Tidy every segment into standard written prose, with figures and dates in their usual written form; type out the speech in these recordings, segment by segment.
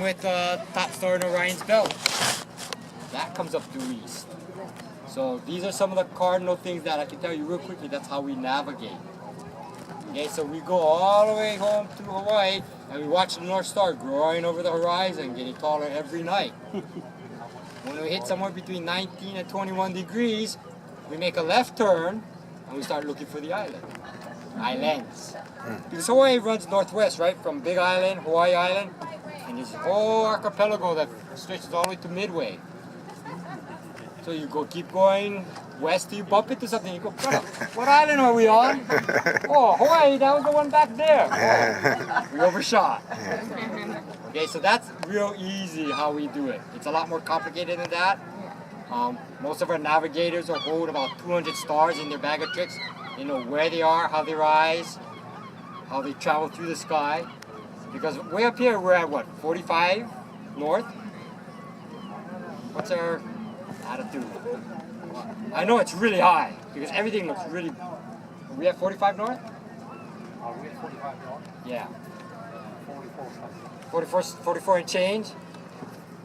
with top star in Orion's belt. That comes up due east. So these are some of the cardinal things that I can tell you real quickly. That's how we navigate. Okay, so we go all the way home to Hawaii and we watch the North Star growing over the horizon, getting taller every night. When we hit somewhere between 19 and 21 degrees, we make a left turn and we start looking for the islands. Because Hawaii runs northwest, right? From Big Island, Hawaii Island, and this whole archipelago that stretches all the way to Midway. So you keep going west till you bump into something. You go, what island are we on? Oh, Hawaii, that was the one back there. Oh, we overshot. Okay, so that's real easy how we do it. It's a lot more complicated than that. Most of our navigators will hold about 200 stars in their bag of tricks. They know where they are, how they rise, how they travel through the sky. Because way up here, we're at what, 45 north? What's our altitude? I know it's really high because everything looks really... Are we at 45 north? Are we at 45 north? Yeah. 44 something. 44 and change?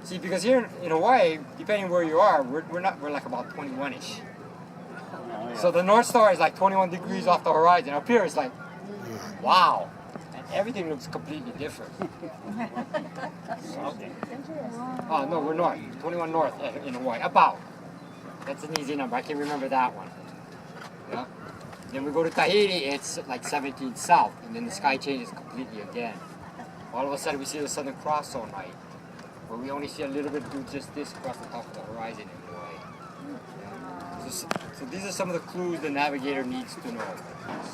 See, because here in Hawaii, depending where you are, we're like about 21-ish. Oh, yeah. So the North Star is like 21 degrees off the horizon. Up here it's like, wow. And everything looks completely different. Oh, no, we're north. 21 north in Hawaii. About. That's an easy number. I can remember that one. Yeah. Then we go to Tahiti, it's like 17 south. And then the sky changes completely again. All of a sudden we see the Southern Cross all night. Where we only see a little bit do just this across the top of the horizon in Hawaii. So these are some of the clues the navigator needs to know.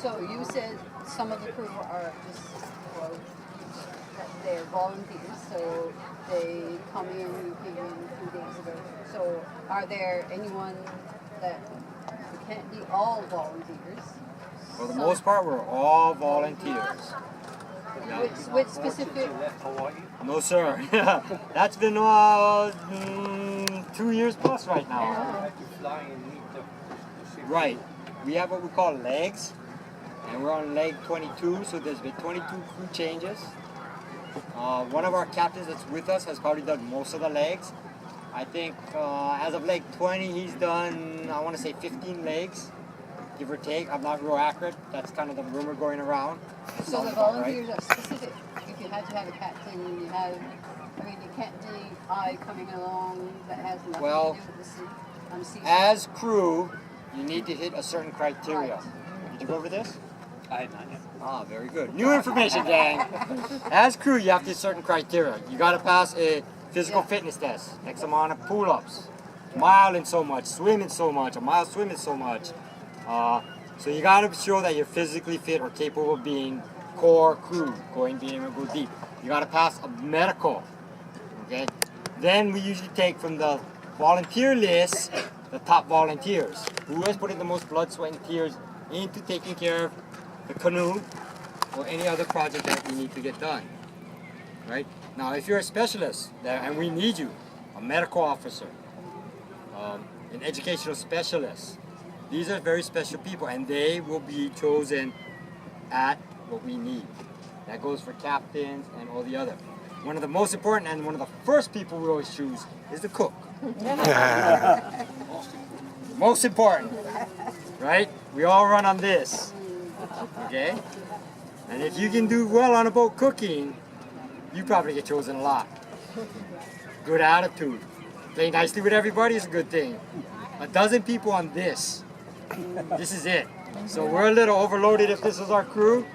So you said some of the crew are just, well, they're volunteers, so they come in, you came in a few days ago. So are there anyone that, you can't be all volunteers? For the most part, we're all volunteers. Yeah. With specific... left Hawaii? No, sir. That's been 2 years plus right now. You have to fly and meet the ship. Right. We have what we call legs, and we're on leg 22, so there's been 22 crew changes. One of our captains that's with us has probably done most of the legs. I think as of leg 20, he's done, I want to say 15 legs, give or take. I'm not real accurate. That's kind of the rumor going around. So the volunteers are specific. If you had to have a captain, you have, I mean, you can't do I coming along that has nothing to do with the sea. As crew, you need to hit a certain criteria. Right. Did you go over this? I had not yet. Ah, very good. New information, gang. As crew, you have to hit certain criteria. You got to pass a physical fitness test, X amount of pull-ups, mile in so much, swim in so much, a mile swim in so much. So you got to show that you're physically fit or capable of being core crew, being able to go deep. You got to pass a medical, okay? Then we usually take from the volunteer list the top volunteers. Who has put in the most blood, sweat, and tears into taking care of the canoe or any other project that we need to get done, right? Now, if you're a specialist, and we need you, a medical officer, an educational specialist, these are very special people, and they will be chosen at what we need. That goes for captains and all the other. One of the most important and one of the first people we always choose is the cook. Most important, right? We all run on this, okay? And if you can do well on a boat cooking, you probably get chosen a lot. Good attitude. Play nicely with everybody is a good thing. A dozen people on this. This is it. So we're a little overloaded if this is our crew.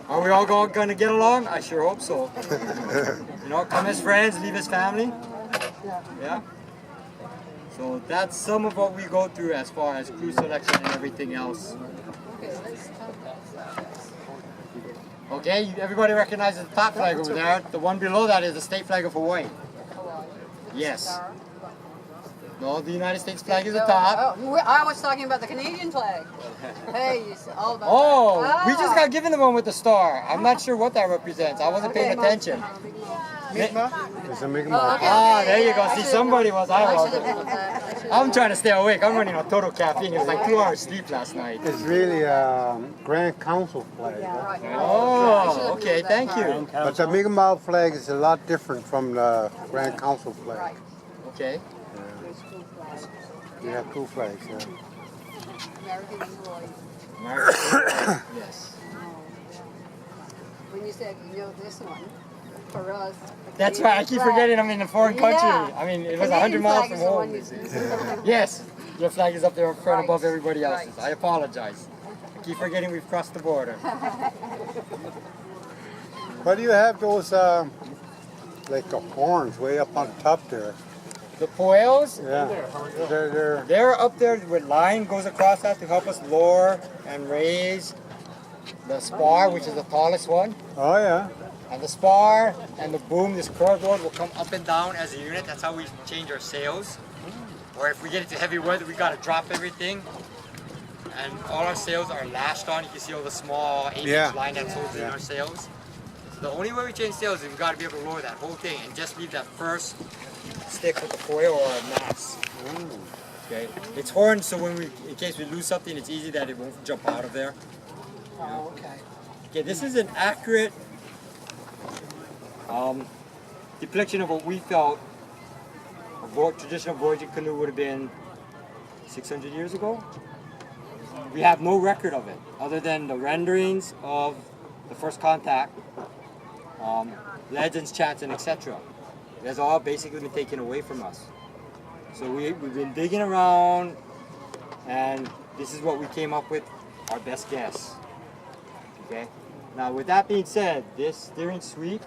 Are we all going to get along? I sure hope so. You know, come as friends, leave as family. Yeah. So that's some of what we go through as far as crew selection and everything else. Okay, let's talk about that. Okay, everybody recognizes the top flag over there. The one below that is the state flag of Hawaii. Hawaii. Yes. No, the United States flag is the top. Oh, I was talking about the Canadian flag. Hey, it's all about Oh, that. we just got given the one with the star. I'm not sure what that represents. I wasn't paying attention. It's a Mi'kmaq. Ah, there you go. See, somebody was. I I should wasn't. have put that. I should I'm have- trying to stay awake. I'm running on total caffeine. It was like 2 hours sleep last night. It's really a Grand Council flag. huh? Right. I should Oh, have okay. known that Thank part. you. But the Mi'kmaq flag is a lot different from the Grand Council flag. Right. Okay. There's two flags. You have two flags. Yeah. American and Roy. Yes. When you said you know this one, for us. the That's right. I keep Canadian flag- forgetting I'm in a foreign country. Yeah. I mean, it was Canadian 100 miles flag from is the one home. you- Yes. Your flag is up there in front Right. above everybody else's. Right. I apologize. I keep forgetting we've crossed the border. But you have those like the horns way up on top there. The poils, Yeah. They're they're up there with line goes across that to help us lower and raise the spar, which is the tallest one. oh yeah. And the spar and the boom, this curved one, will come up and down as a unit. That's how we change our sails. Or if we get into heavy weather, we gotta drop everything. And all our sails are lashed on. You can see all the small 8-inch Yeah. line that's holding our sails. So the only way we change sails is we gotta be able to lower that whole thing and just leave that first stick with the foil or a mast. Okay. It's horned so when we, in case we lose something, it's easy that it won't jump out of there. Oh, okay. Okay, this is an accurate depiction of what we felt a traditional voyaging canoe would have been 600 years ago. We have no record of it other than the renderings of the first contact, legends, chants, and etc. That's all basically been taken away from us. So we've been digging around, and this is what we came up with, our best guess. Okay. Now, with that being said, this steering suite,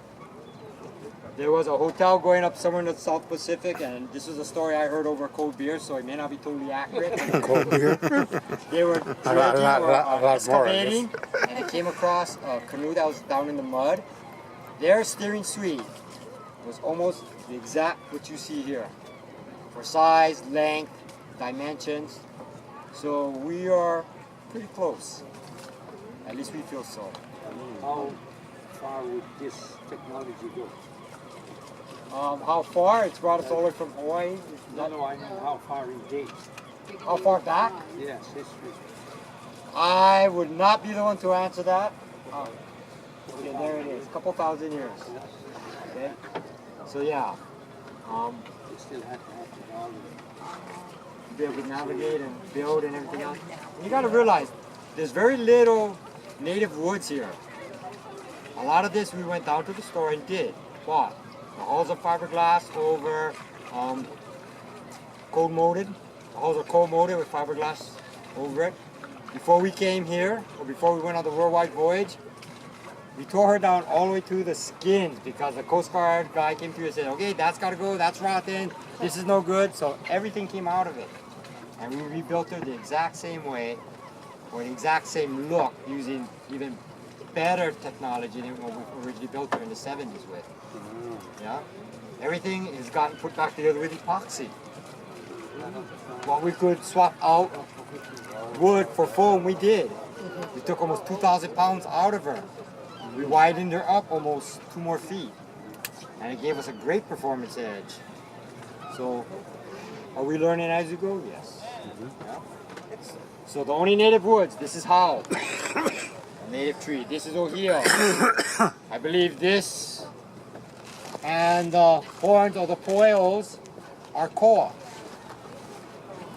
there was a hotel going up somewhere in the South Pacific, and this was a story I heard over a cold beer, so it may not be totally accurate. Cold beer. They were A lot more, I excavating, and they came across a canoe that was down in the mud. Their steering suite was almost the exact what you see here, for size, length, dimensions. So we are pretty close. At least we feel so. How far would this technology go? How far? It's brought us all the way from Hawaii. Is that- No, I mean how far in days? How far back? Yes, history. I would not be the one to answer that. Okay, there it is. A couple thousand years. Okay. So yeah, They still have to have technology. be able to navigate and build and everything else. And you got to realize, there's very little native woods here. A lot of this we went down to the store and did. Bought. The hulls are fiberglass over cold molded. The hulls are cold molded with fiberglass over it. Before we came here, or before we went on the worldwide voyage, we tore her down all the way to the skins because the Coast Guard guy came through and said, okay, that's got to go, that's rotten, this is no good. So everything came out of it. And we rebuilt her the exact same way, or the exact same look, using even better technology than what we originally built her in the 70s with. Yeah? Everything has gotten put back together with epoxy. While we could swap out wood for foam, we did. We took almost 2,000 pounds out of her. We widened her up almost 2 more feet. And it gave us a great performance edge. So, are we learning as we go? Yes. Yeah. So the only native woods, this is how. A native tree. This is ohia. I believe this and the horns or the poils are koa.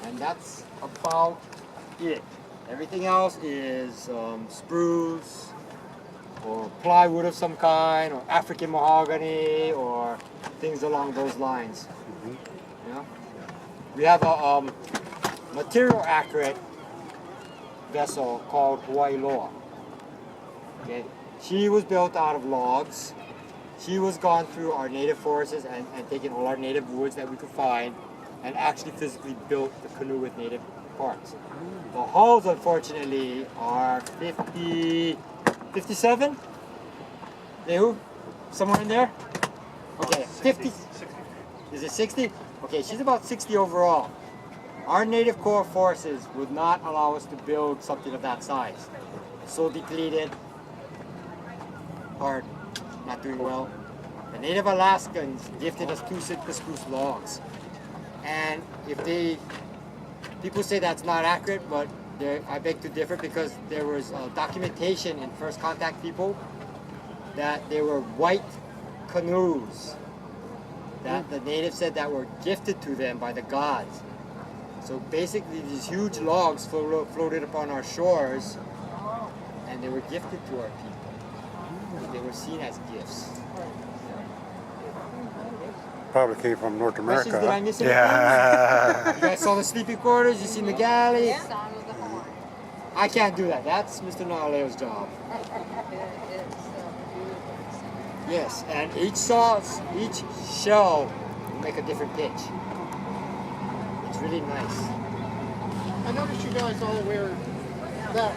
And that's about it. Everything else is spruce or plywood of some kind or African mahogany or things along those lines. Yeah? We have a material accurate vessel called Hawaii Loa. Okay? She was built out of logs. She was gone through our native forests and taken all our native woods that we could find and actually physically built the canoe with native parts. The hulls, unfortunately, are 57? Lehu? Somewhere in there? Okay, 50. Is it 60? Okay, she's about 60 overall. Our native core forces would not allow us to build something of that size. So depleted, hard, not doing well. The native Alaskans gifted us 2 Sitka spruce logs. And people say that's not accurate, but I beg to differ because there was documentation in first contact people that they were white canoes that the natives said that were gifted to them by the gods. So basically these huge logs floated upon our shores and they were gifted to our people. They were seen as gifts. Probably came from North America. Questions? Did I miss anything? Yeah. You guys saw the sleeping quarters, you seen the galley? The sound of the horn. I can't do that. That's Mr. Naleo's job. It's beautiful. Yes, and each shell will make a different pitch. It's really nice. I noticed you guys all wear that.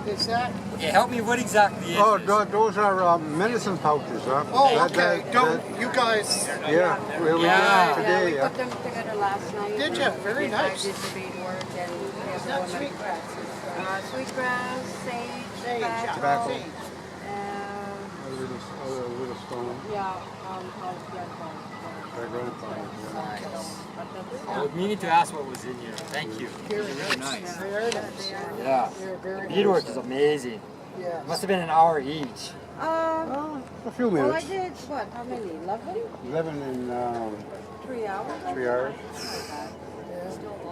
Is that? Okay, help me. What exactly is Oh, this? those are medicine pouches, huh? Oh, okay. Don't you guys? Yeah, we did Yeah. it today. We put them together last night. Did ya? Very nice. Did the beadwork and we have that one sweetgrass? Sweetgrass, sage, Tobacco. Sage. uh, A little stone. yeah, called red bone. Their grandfather. Nice. But that's I was meaning to ask what was in here. Thank you. These are really nice. Very nice. Yeah. They're very Beadwork is amazing. Yeah. Must have been an hour each. Oh, a few well, I minutes. did, what, how many, 11? 11 in 3 hours? 3 hours.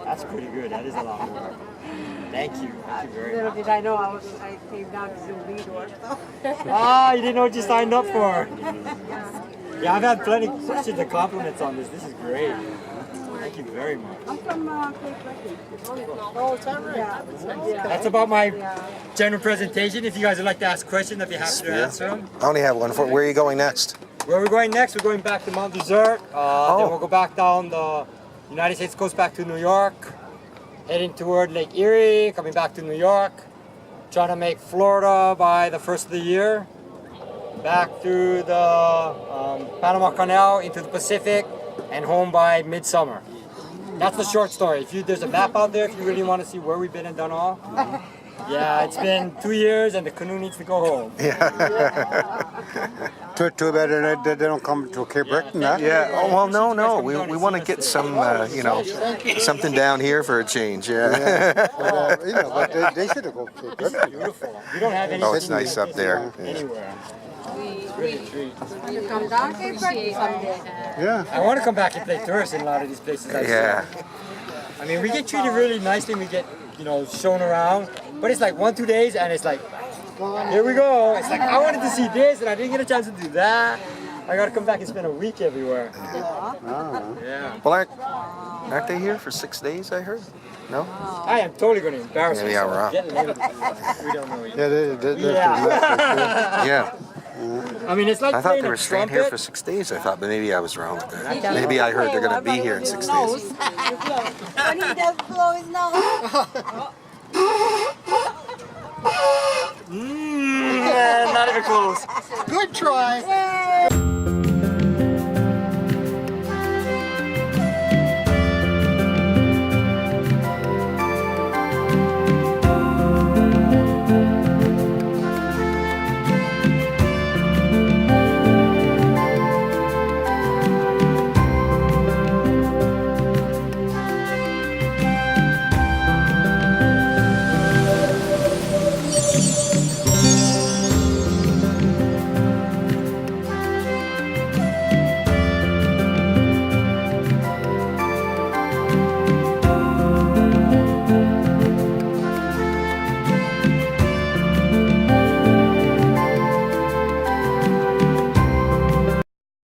That's pretty good. That is a lot of work. Thank you. Thank you very Little much. did I know I came down to do beadwork, though. Ah, you didn't know what you signed up for. Yeah, I've had plenty of questions and compliments on this. This is great. Thank you very much. I'm from Cape Breton. Oh, is that right? Yeah. That's about my general presentation. If you guys would like to ask questions, I'd be happy to answer them. I only have one for. Where are you going next? Where we're going next, we're going back to Mount Desert. Then we'll go back down the United States coast back to New York. Heading toward Lake Erie, coming back to New York. Trying to make Florida by the first of the year. Back through the Panama Canal into the Pacific and home by midsummer. That's the short story. There's a map out there if you really want to see where we've been and done all. Yeah, it's been 2 years and the canoe needs to go home. Too bad they don't come to Cape Breton, huh? Yeah. Oh well, no. We want to get some, something down here for a change. Yeah. But they should have gone to Cape This is Breton. beautiful. We don't have anything Oh, it's nice like up this there. anywhere. It's really a treat. You come down Cape Breton someday. Yeah. I want to come back and play tourist in a lot of these places. Yeah. I mean, we get treated really nicely. We get, shown around. But it's like 1-2 days, and it's like, here we go. It's like, I wanted to see this, and I didn't get a chance to do that. I got to come back and spend a week everywhere. Yeah. Well, aren't they here for 6 days? I heard. No. I am totally going to embarrass Maybe I'm myself. wrong. Getting rid of this. We don't know yet. Yeah, they're Yeah. Yeah. I mean, it's like I thought playing they a were staying trumpet. here for 6 days. I thought, but maybe I was wrong with that. Maybe I heard they're going to be here in 6 days. When he does blow his nose.